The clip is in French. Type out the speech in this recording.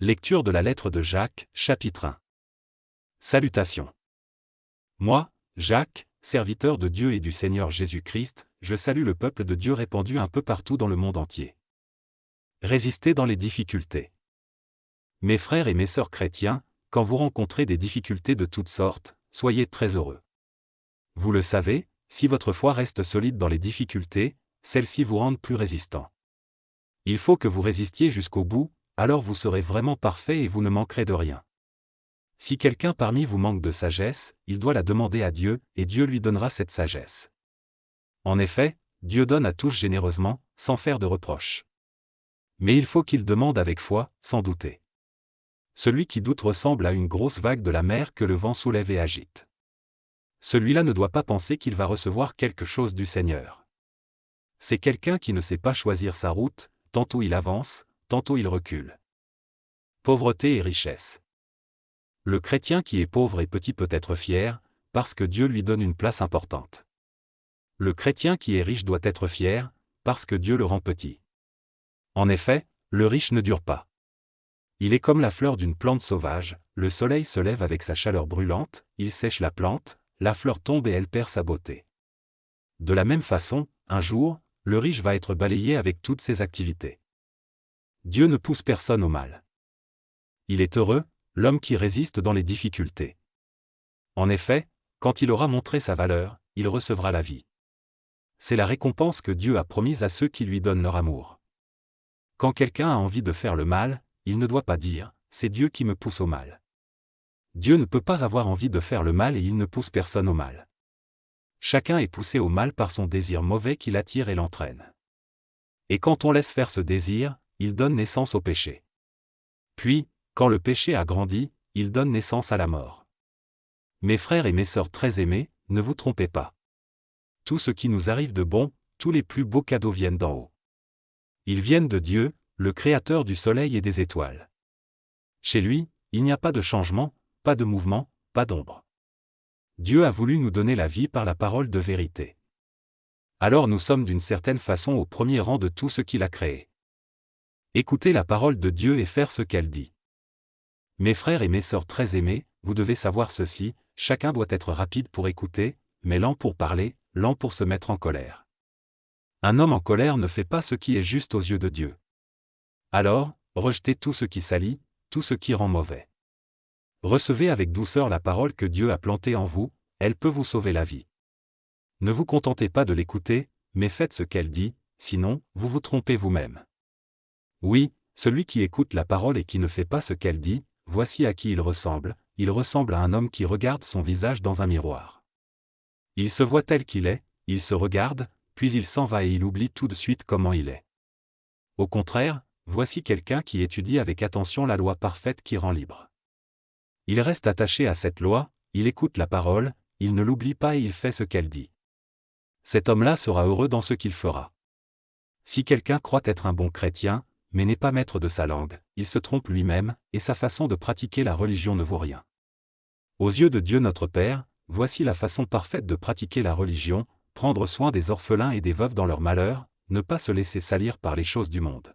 Lecture de la lettre de Jacques, chapitre 1. Salutations. Moi, Jacques, serviteur de Dieu et du Seigneur Jésus-Christ, je salue le peuple de Dieu répandu un peu partout dans le monde entier. Résistez dans les difficultés. Mes frères et mes sœurs chrétiens, quand vous rencontrez des difficultés de toutes sortes, soyez très heureux. Vous le savez, si votre foi reste solide dans les difficultés, celles-ci vous rendent plus résistants. Il faut que vous résistiez jusqu'au bout, alors vous serez vraiment parfait et vous ne manquerez de rien. Si quelqu'un parmi vous manque de sagesse, il doit la demander à Dieu, et Dieu lui donnera cette sagesse. En effet, Dieu donne à tous généreusement, sans faire de reproches. Mais il faut qu'il demande avec foi, sans douter. Celui qui doute ressemble à une grosse vague de la mer que le vent soulève et agite. Celui-là ne doit pas penser qu'il va recevoir quelque chose du Seigneur. C'est quelqu'un qui ne sait pas choisir sa route, tantôt il avance, tantôt il recule. Pauvreté et richesse. Le chrétien qui est pauvre et petit peut être fier, parce que Dieu lui donne une place importante. Le chrétien qui est riche doit être fier, parce que Dieu le rend petit. En effet, le riche ne dure pas. Il est comme la fleur d'une plante sauvage, le soleil se lève avec sa chaleur brûlante, il sèche la plante, la fleur tombe et elle perd sa beauté. De la même façon, un jour, le riche va être balayé avec toutes ses activités. Dieu ne pousse personne au mal. Il est heureux, l'homme qui résiste dans les difficultés. En effet, quand il aura montré sa valeur, il recevra la vie. C'est la récompense que Dieu a promise à ceux qui lui donnent leur amour. Quand quelqu'un a envie de faire le mal, il ne doit pas dire « c'est Dieu qui me pousse au mal ». Dieu ne peut pas avoir envie de faire le mal et il ne pousse personne au mal. Chacun est poussé au mal par son désir mauvais qui l'attire et l'entraîne. Et quand on laisse faire ce désir, il donne naissance au péché. Puis, quand le péché a grandi, il donne naissance à la mort. Mes frères et mes sœurs très aimés, ne vous trompez pas. Tout ce qui nous arrive de bon, tous les plus beaux cadeaux viennent d'en haut. Ils viennent de Dieu, le Créateur du soleil et des étoiles. Chez lui, il n'y a pas de changement, pas de mouvement, pas d'ombre. Dieu a voulu nous donner la vie par la parole de vérité. Alors nous sommes d'une certaine façon au premier rang de tout ce qu'il a créé. Écoutez la parole de Dieu et faire ce qu'elle dit. Mes frères et mes sœurs très aimés, vous devez savoir ceci, chacun doit être rapide pour écouter, mais lent pour parler, lent pour se mettre en colère. Un homme en colère ne fait pas ce qui est juste aux yeux de Dieu. Alors, rejetez tout ce qui salit, tout ce qui rend mauvais. Recevez avec douceur la parole que Dieu a plantée en vous, elle peut vous sauver la vie. Ne vous contentez pas de l'écouter, mais faites ce qu'elle dit, sinon, vous vous trompez vous-même. Oui, celui qui écoute la parole et qui ne fait pas ce qu'elle dit, voici à qui il ressemble à un homme qui regarde son visage dans un miroir. Il se voit tel qu'il est, il se regarde, puis il s'en va et il oublie tout de suite comment il est. Au contraire, voici quelqu'un qui étudie avec attention la loi parfaite qui rend libre. Il reste attaché à cette loi, il écoute la parole, il ne l'oublie pas et il fait ce qu'elle dit. Cet homme-là sera heureux dans ce qu'il fera. Si quelqu'un croit être un bon chrétien, mais n'est pas maître de sa langue, il se trompe lui-même, et sa façon de pratiquer la religion ne vaut rien. Aux yeux de Dieu notre Père, voici la façon parfaite de pratiquer la religion, prendre soin des orphelins et des veuves dans leur malheur, ne pas se laisser salir par les choses du monde.